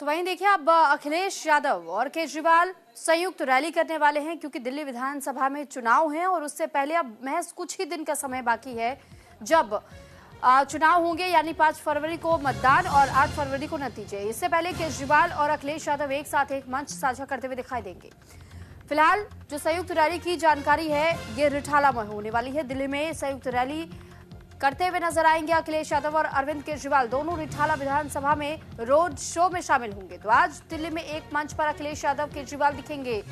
तो वहीं देखिए अब अखिलेश यादव और केजरीवाल संयुक्त रैली करने वाले हैं क्योंकि दिल्ली विधानसभा में चुनाव हैं और उससे पहले अब महज कुछ ही दिन का समय बाकी है जब चुनाव होंगे, यानी 5 फरवरी को मतदान और 8 फरवरी को नतीजे। इससे पहले केजरीवाल और अखिलेश यादव एक साथ एक मंच साझा करते हुए दिखाई देंगे। फिलहाल जो संयुक्त रैली की जानकारी है ये रिठाला में होने वाली है। दिल्ली में संयुक्त रैली करते हुए नजर आएंगे अखिलेश यादव और अरविंद केजरीवाल। दोनों रिठाला विधानसभा में रोड शो में शामिल होंगे। तो आज दिल्ली में एक मंच पर अखिलेश यादव केजरीवाल दिखेंगे।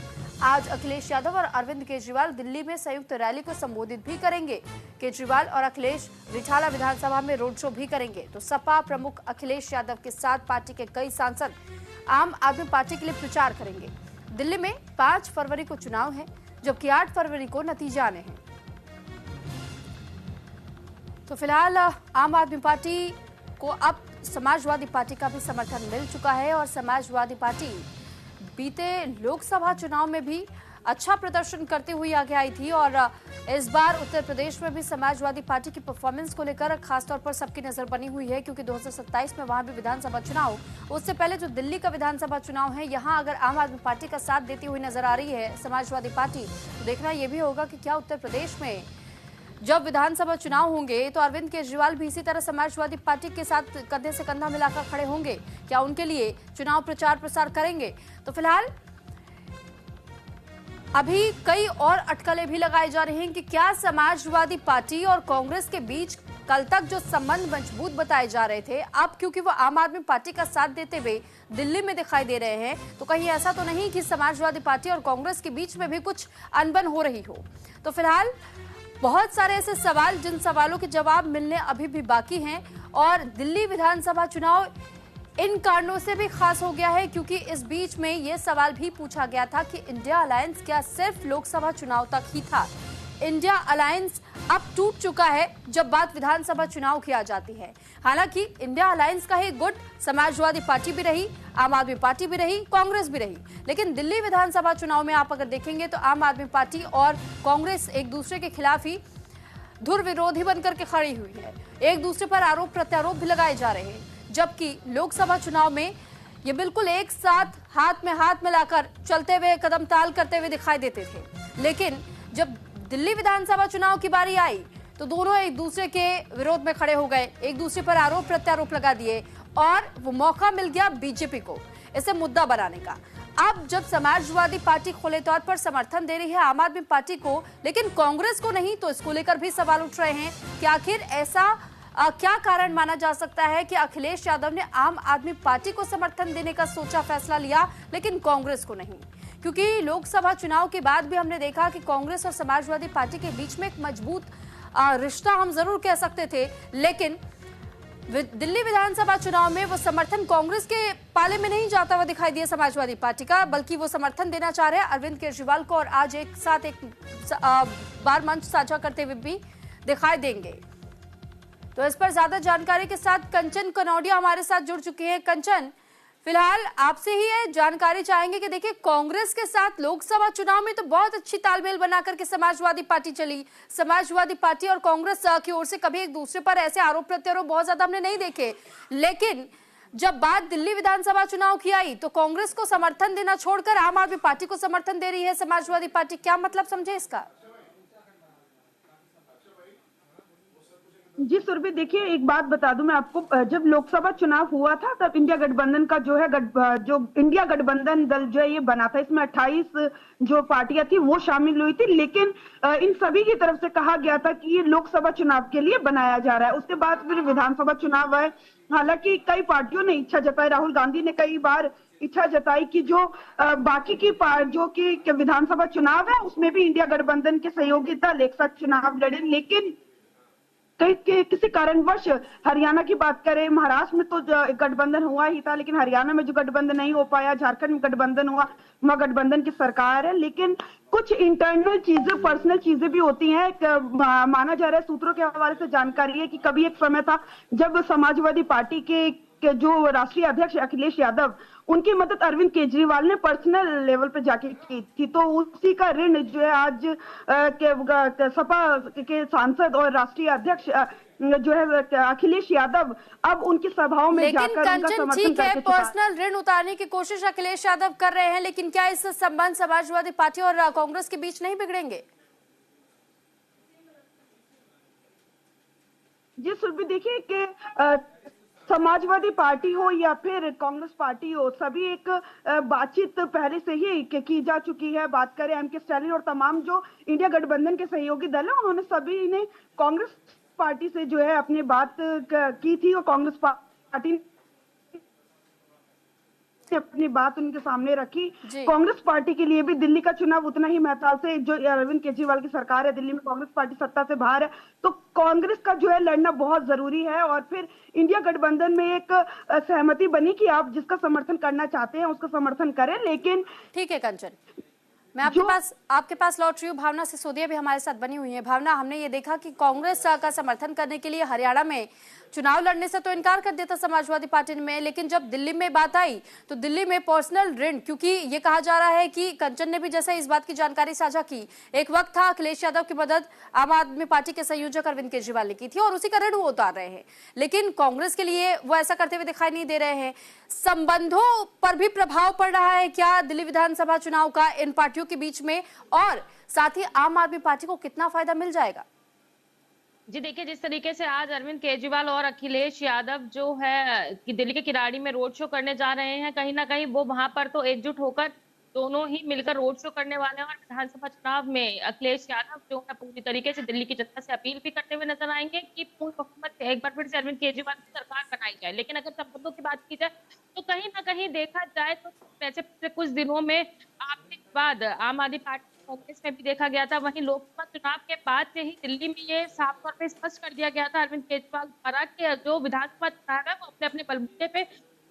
आज अखिलेश यादव और अरविंद केजरीवाल दिल्ली में संयुक्त रैली को संबोधित भी करेंगे। केजरीवाल और अखिलेश रिठाला विधानसभा में रोड शो भी करेंगे। तो सपा प्रमुख अखिलेश यादव के साथ पार्टी के कई सांसद आम आदमी पार्टी के लिए प्रचार करेंगे। दिल्ली में 5 फरवरी को चुनाव है, जबकि 8 फरवरी को नतीजे आने हैं। तो फिलहाल आम आदमी पार्टी को अब समाजवादी पार्टी का भी समर्थन मिल चुका है और समाजवादी पार्टी बीते लोकसभा चुनाव में भी अच्छा प्रदर्शन करते हुए आगे आई थी और इस बार उत्तर प्रदेश में भी समाजवादी पार्टी की परफॉर्मेंस को लेकर खासतौर पर सबकी नजर बनी हुई है क्योंकि 2027 में वहां भी विधानसभा चुनाव, उससे पहले जो दिल्ली का विधानसभा चुनाव है यहां अगर आम आदमी पार्टी का साथ देती हुई नजर आ रही है समाजवादी पार्टी, तो देखना यह भी होगा कि क्या उत्तर प्रदेश में जब विधानसभा चुनाव होंगे तो अरविंद केजरीवाल भी इसी तरह समाजवादी पार्टी के साथ कंधे से कंधा मिलाकर खड़े होंगे। क्या उनके लिए चुनाव प्रचार प्रसार करेंगे? तो फिलहाल अभी कई और अटकलें भी लगाई जा रही हैं कि क्या समाजवादी पार्टी और कांग्रेस के बीच कल तक जो संबंध मजबूत बताए जा रहे थे, अब क्योंकि वो आम आदमी पार्टी का साथ देते हुए दिल्ली में दिखाई दे रहे हैं, तो कहीं ऐसा तो नहीं कि समाजवादी पार्टी और कांग्रेस के बीच में भी कुछ अनबन हो रही हो? तो फिलहाल बहुत सारे ऐसे सवाल जिन सवालों के जवाब मिलने अभी भी बाकी हैं और दिल्ली विधानसभा चुनाव इन कारणों से भी खास हो गया है क्योंकि इस बीच में यह सवाल भी पूछा गया था कि इंडिया अलायंस क्या सिर्फ लोकसभा चुनाव तक ही था? इंडिया अलायंस अब टूट चुका है जब बात विधानसभा चुनाव की आ जाती है। हालांकि इंडिया अलायंस का ही गुट समाजवादी पार्टी भी रही, आम आदमी पार्टी भी रही, कांग्रेस भी रही, लेकिन दिल्ली विधानसभा चुनाव में आप अगर देखेंगे तो आम आदमी पार्टी और कांग्रेस एक दूसरे के खिलाफ ही धुर विरोधी बनकर के खड़ी हुई है। एक दूसरे पर आरोप प्रत्यारोप भी लगाए जा रहे हैं, जबकि लोकसभा चुनाव में ये बिल्कुल एक साथ हाथ में हाथ मिलाकर चलते हुए कदम ताल करते हुए दिखाई देते थे। लेकिन जब दिल्ली विधानसभा चुनाव की बारी आई तो दोनों एक दूसरे के विरोध में खड़े हो गए, एक दूसरे पर आरोप प्रत्यारोप लगा दिए और वो मौका मिल गया बीजेपी को इसे मुद्दा बनाने का। अब जब समाजवादी पार्टी खुले तौर पर समर्थन दे रही है आम आदमी पार्टी को, लेकिन कांग्रेस को नहीं, तो इसको लेकर भी सवाल उठ रहे हैं कि आखिर ऐसा क्या कारण माना जा सकता है कि अखिलेश यादव ने आम आदमी पार्टी को समर्थन देने का सोचा फैसला लिया लेकिन कांग्रेस को नहीं? क्योंकि लोकसभा चुनाव के बाद भी हमने देखा कि कांग्रेस और समाजवादी पार्टी के बीच में एक मजबूत रिश्ता हम जरूर कह सकते थे, लेकिन दिल्ली विधानसभा चुनाव में वो समर्थन कांग्रेस के पाले में नहीं जाता हुआ दिखाई दिया समाजवादी पार्टी का, बल्कि वो समर्थन देना चाह रहे हैं अरविंद केजरीवाल को और आज एक साथ एक बार मंच साझा करते हुए भी दिखाई देंगे। तो इस पर ज्यादा जानकारी के साथ कंचन कनौडिया हमारे साथ जुड़ चुकी है। कंचन, फिलहाल आपसे ही ये जानकारी चाहेंगे कि देखिए कांग्रेस के साथ लोकसभा चुनाव में तो बहुत अच्छी तालमेल बनाकर के समाजवादी पार्टी चली। समाजवादी पार्टी और कांग्रेस की ओर से कभी एक दूसरे पर ऐसे आरोप प्रत्यारोप बहुत ज्यादा हमने नहीं देखे, लेकिन जब बात दिल्ली विधानसभा चुनाव की आई तो कांग्रेस को समर्थन देना छोड़कर आम आदमी पार्टी को समर्थन दे रही है समाजवादी पार्टी। क्या मतलब समझे इसका? जी सुरभि, देखिए एक बात बता दूं मैं आपको, जब लोकसभा चुनाव हुआ था तब इंडिया गठबंधन का जो है जो इंडिया गठबंधन दल जो है ये बना था। इसमें 28 जो पार्टियां थी वो शामिल हुई थी, लेकिन इन सभी की तरफ से कहा गया था कि ये लोकसभा चुनाव के लिए बनाया जा रहा है। उसके बाद फिर विधानसभा चुनाव आए। हालांकि कई पार्टियों ने इच्छा जताई, राहुल गांधी ने कई बार इच्छा जताई कि जो बाकी की जो की विधानसभा चुनाव है उसमें भी इंडिया गठबंधन के सहयोगी दल एक साथ चुनाव लड़े, लेकिन किसी कारणवश हरियाणा की बात करें, महाराष्ट्र में तो गठबंधन हुआ ही था, लेकिन हरियाणा में जो गठबंधन नहीं हो पाया, झारखंड में गठबंधन हुआ, वहां गठबंधन की सरकार है। लेकिन कुछ इंटरनल चीजें, पर्सनल चीजें भी होती हैं। माना जा रहा है, सूत्रों के हवाले से जानकारी है कि कभी एक समय था जब समाजवादी पार्टी के जो राष्ट्रीय अध्यक्ष अखिलेश यादव, उनकी मदद अरविंद केजरीवाल ने पर्सनल लेवल पे जाके की थी, तो उसी का ऋण जो है आज सपा के सांसद और राष्ट्रीय अध्यक्ष जो है अखिलेश यादव अब उनकी सभाओं में लेकिन जाकर उनका कंचन समर्थन ठीक है, करके चुका। पर्सनल ऋण उतारने की कोशिश अखिलेश यादव कर रहे हैं, लेकिन क्या इस संबंध समाजवादी पार्टी और कांग्रेस के बीच नहीं बिगड़ेंगे? जी सुरभि, देखिए कि समाजवादी पार्टी हो या फिर कांग्रेस पार्टी हो, सभी एक बातचीत पहले से ही की जा चुकी है। बात करें एम के स्टालिन और तमाम जो इंडिया गठबंधन के सहयोगी दल है, उन्होंने सभी ने कांग्रेस पार्टी से जो है अपनी बात की थी और कांग्रेस पार्टी अपनी बात उनके सामने रखी। कांग्रेस पार्टी के लिए भी दिल्ली का चुनाव उतना ही महत्व से, जो अरविंद केजरीवाल की सरकार है, दिल्ली में कांग्रेस पार्टी सत्ता से बाहर है, तो कांग्रेस का जो है लड़ना बहुत जरूरी है। और फिर इंडिया गठबंधन में एक सहमति बनी कि आप जिसका समर्थन करना चाहते हैं उसका समर्थन करें। लेकिन ठीक है कंचन, मैं आपके पास लौट रही हूँ। भावना सिसोदिया भी हमारे साथ बनी हुई है। भावना, हमने ये देखा कि कांग्रेस का समर्थन करने के लिए हरियाणा में चुनाव लड़ने से तो इनकार कर दिया था समाजवादी पार्टी में, लेकिन जब दिल्ली में बात आई तो दिल्ली में पर्सनल ऋण, क्योंकि ये कहा जा रहा है कि कंचन ने भी जैसे इस बात की जानकारी साझा की, एक वक्त था अखिलेश यादव की मदद आम आदमी पार्टी के संयोजक अरविंद केजरीवाल ने की थी और उसी का ऋण वो उतार रहे हैं, लेकिन कांग्रेस के लिए वो ऐसा करते हुए दिखाई नहीं दे रहे हैं। संबंधों पर भी प्रभाव पड़ रहा है क्या दिल्ली विधानसभा चुनाव का इन पार्टियों के बीच में, और साथ ही आम आदमी पार्टी को कितना फायदा मिल जाएगा? जी देखिए, जिस तरीके से आज अरविंद केजरीवाल और अखिलेश यादव जो है कि दिल्ली के किराड़ी में रोड शो करने जा रहे हैं, कहीं ना कहीं वो वहां पर तो एकजुट होकर दोनों ही मिलकर रोड शो करने वाले हैं। और विधानसभा चुनाव में अखिलेश यादव जो है पूरी तरीके से दिल्ली की जनता से अपील भी करते हुए नजर आएंगे कि पूर्ण बहुमत से एक बार फिर से अरविंद केजरीवाल की सरकार बनाई जाए। लेकिन अगर संबंधों की बात की जाए तो कहीं ना कहीं देखा जाए तो वैसे कुछ दिनों में आपके बाद आम आदमी पार्टी कांग्रेस में भी देखा गया था, वहीं लोकसभा चुनाव के बाद से ही दिल्ली में ये साफ तौर पे स्पष्ट कर दिया गया था अरविंद केजरीवाल द्वारा कि जो विधानसभा चुनाव है वो अपने अपने बलबूते पे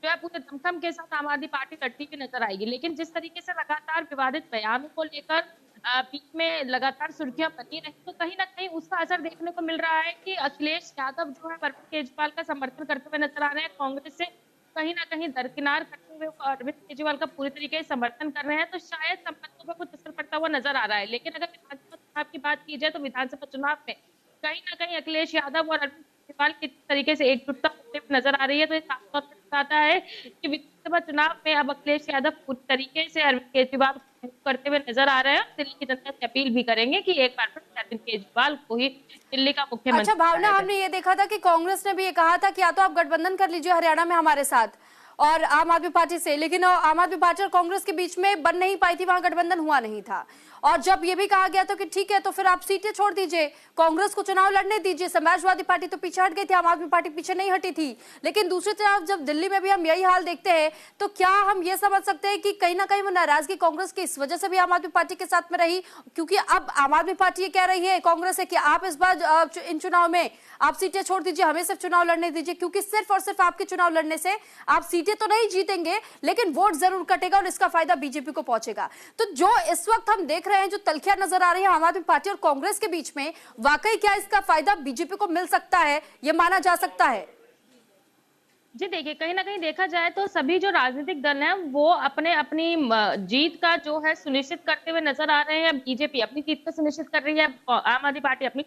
जो है पूरे दमखम के साथ आम आदमी पार्टी लड़ती हुई नजर आएगी। लेकिन जिस तरीके से लगातार विवादित बयानों को लेकर बीच में लगातार सुर्खियां बनी रही, तो कहीं ना कहीं उसका असर देखने को मिल रहा है कि अखिलेश यादव जो है अरविंद केजरीवाल का समर्थन करते हुए नजर आ रहे हैं, कांग्रेस से कहीं ना कहीं दरकिनार करते हुए अरविंद केजरीवाल का पूरी तरीके से समर्थन कर रहे हैं, तो शायद संबंधों पर कुछ असर पड़ता हुआ नजर आ रहा है। लेकिन अगर विधानसभा चुनाव की बात की जाए तो विधानसभा चुनाव में कहीं ना कहीं अखिलेश यादव और अरविंद केजरीवाल की तरीके से एकजुटता होते हुए नजर आ रही है, तो ये साफ तौर पर बताता है कि विधानसभा चुनाव में अब अखिलेश यादव पूरी तरीके से अरविंद केजरीवाल करते हुए नजर आ रहे हैं। दिल्ली की जनता से अपील भी करेंगे कि एक बार फिर अरविंद केजरीवाल को ही दिल्ली का मुख्यमंत्री। अच्छा भावना, हमने ये देखा था कि कांग्रेस ने भी ये कहा था कि या तो आप गठबंधन कर लीजिए हरियाणा में हमारे साथ और आम आदमी पार्टी से, लेकिन आम आदमी पार्टी और कांग्रेस के बीच में बन नहीं पाई थी, वहां गठबंधन हुआ नहीं था। और जब ये भी कहा गया था कि ठीक है तो फिर आप सीटें छोड़ दीजिए, कांग्रेस को चुनाव लड़ने दीजिए, समाजवादी पार्टी तो पीछे हट गई थी, आम आदमी पार्टी पीछे नहीं हटी थी। लेकिन दूसरी तरफ जब दिल्ली में भी हम यही हाल देखते हैं, तो क्या हम ये समझ सकते हैं कि कहीं ना कहीं वो नाराजगी कांग्रेस की इस वजह से भी आम आदमी पार्टी के साथ में रही, क्योंकि अब आम आदमी पार्टी ये कह रही है कांग्रेस है कि आप इस बार इन चुनाव में आप सीटें छोड़ दीजिए, हमें सिर्फ चुनाव लड़ने दीजिए, क्योंकि सिर्फ और सिर्फ आपके चुनाव लड़ने से आप सीटें तो नहीं जीतेंगे लेकिन वोट जरूर कटेगा और इसका फायदा बीजेपी को पहुंचेगा। तो जो इस वक्त हम देख रहे हैं, जो तलखियां नजर आ रही है आम आदमी पार्टी और कांग्रेस के बीच में, वाकई क्या इसका फायदा बीजेपी को मिल सकता है, यह माना जा सकता है? जी देखिए, कहीं ना कहीं देखा जाए तो सभी जो राजनीतिक दल हैं वो अपने अपनी जीत का जो है सुनिश्चित करते हुए नजर आ रहे हैं। बीजेपी अपनी जीत को सुनिश्चित कर रही है, आम आदमी पार्टी अपनी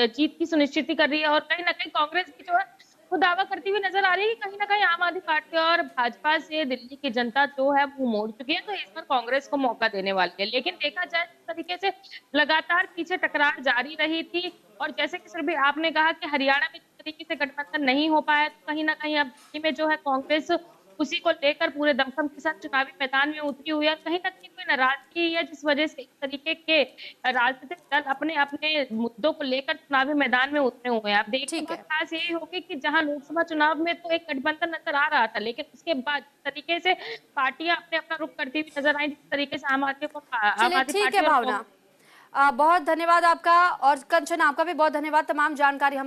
जीत की सुनिश्चित कर रही है, और कहीं ना कहीं कांग्रेस भी जो है वो दावा करती हुई नजर आ रही है कि कहीं ना कहीं आम आदमी पार्टी और भाजपा से दिल्ली की जनता जो है वो मोड़ चुकी है, तो इस बार कांग्रेस को मौका देने वाली है। लेकिन देखा जाए जिस तरीके से लगातार पीछे टकरार जारी रही थी, और जैसे कि सर भी आपने कहा कि हरियाणा में जिस तरीके से गठबंधन नहीं हो पाया, तो कहीं ना कहीं अब दिल्ली में जो है कांग्रेस उसी को लेकर पूरे दमखम के साथ चुनावी मैदान में उतरी हुई है। कहीं ना कहीं कोई नाराजगी है जिस वजह से इस तरीके के राजनीतिक दल अपने अपने मुद्दों को लेकर चुनावी मैदान में उतरे हुए हैं। आप देखिए, खास यही होगी कि जहां लोकसभा चुनाव में तो एक गठबंधन नजर आ रहा था, लेकिन उसके बाद जिस तरीके से पार्टियां अपने अपना रुख करती हुई नजर आई, जिस तरीके से आम आदमी पार्टी। बहुत धन्यवाद आपका, और कंचन आपका भी बहुत धन्यवाद तमाम जानकारी हम